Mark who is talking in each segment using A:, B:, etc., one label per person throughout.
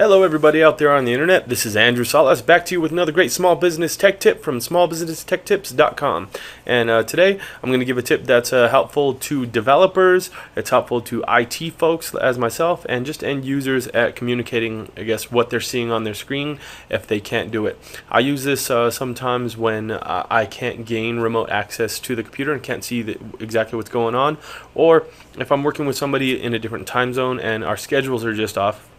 A: Hello everybody out there on the internet, this is Andrew Salas back to you with another great small business tech tip from smallbusinesstechtips.com. And today I'm going to give a tip that's helpful to developers, it's helpful to IT folks as myself, and just end users at communicating, I guess, what they're seeing on their screen if they can't do it. I use this sometimes when I can't gain remote access to the computer and can't see exactly what's going on, or if I'm working with somebody in a different time zone and our schedules are just off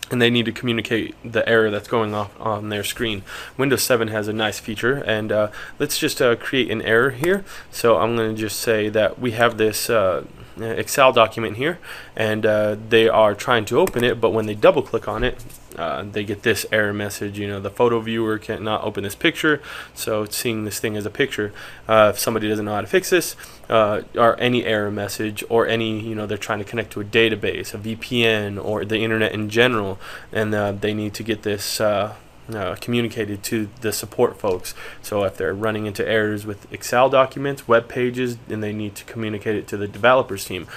A: and they need to communicate the error that's going off on their screen. Windows 7 has a nice feature, and let's just create an error here. So I'm going to just say that we have this Excel document here, and they are trying to open it, but when they double click on it, they get this error message. You know, the photo viewer cannot open this picture, so it's seeing this thing as a picture. If somebody doesn't know how to fix this, or any error message, or any, you know, they're trying to connect to a database, a VPN, or the internet in general, and they need to get this communicated to the support folks. So if they're running into errors with Excel documents, web pages, and they need to communicate it to the developers team,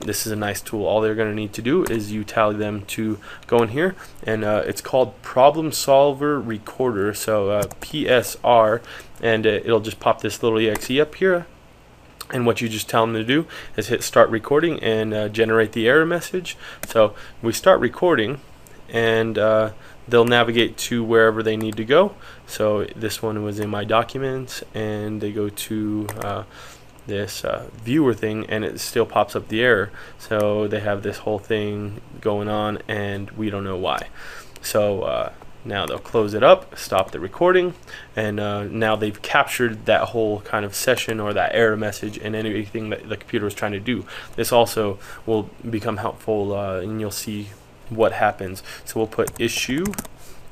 A: this is a nice tool. All they're going to need to do is you tell them to go in here, and it's called Problem Solver Recorder, so PSR, and it'll just pop this little exe up here. And what you just tell them to do is hit start recording and generate the error message. So we start recording, and they'll navigate to wherever they need to go. So this one was in my documents, and they go to this viewer thing, and it still pops up the error. So they have this whole thing going on, and we don't know why. So now they'll close it up, stop the recording, and now they've captured that whole kind of session or that error message and anything that the computer was trying to do. This also will become helpful, and you'll see what happens. So we'll put issue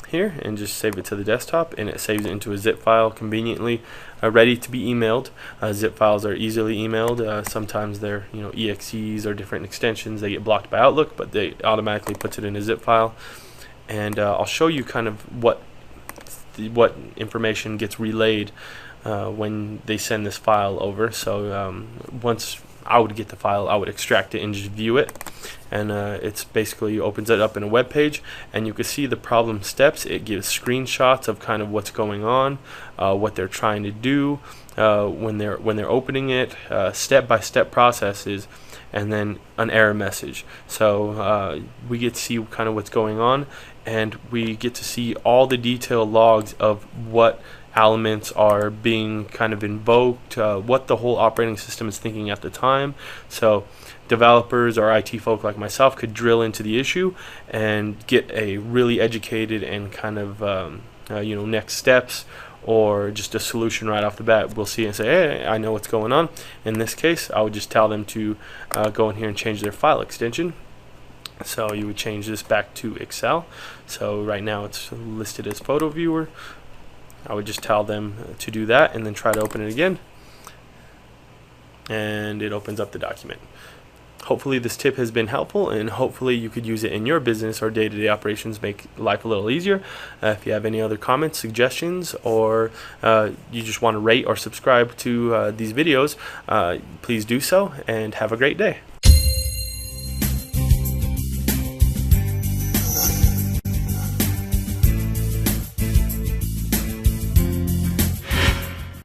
A: here and just save it to the desktop, and it saves it into a zip file conveniently, ready to be emailed. Zip files are easily emailed. Sometimes they're, you know, exes or different extensions. They get blocked by Outlook, but they automatically puts it in a zip file. And I'll show you kind of what information gets relayed when they send this file over. So once I would get the file, I would extract it and just view it, and it's basically opens it up in a web page, and you can see the problem steps. It gives screenshots of kind of what's going on, what they're trying to do when they're opening it, step-by-step processes, and then an error message. So we get to see kind of what's going on, and we get to see all the detailed logs of what elements are being kind of invoked, what the whole operating system is thinking at the time. So developers or IT folk like myself could drill into the issue and get a really educated and kind of you know, next steps, or just a solution right off the bat. We'll see and say, hey, I know what's going on. In this case, I would just tell them to go in here and change their file extension. So you would change this back to Excel. So right now it's listed as photo viewer. I would just tell them to do that and then try to open it again, and it opens up the document. Hopefully this tip has been helpful, and hopefully you could use it in your business or day-to-day operations, make life a little easier. If you have any other comments, suggestions, or you just want to rate or subscribe to these videos, please do so, and have a great day.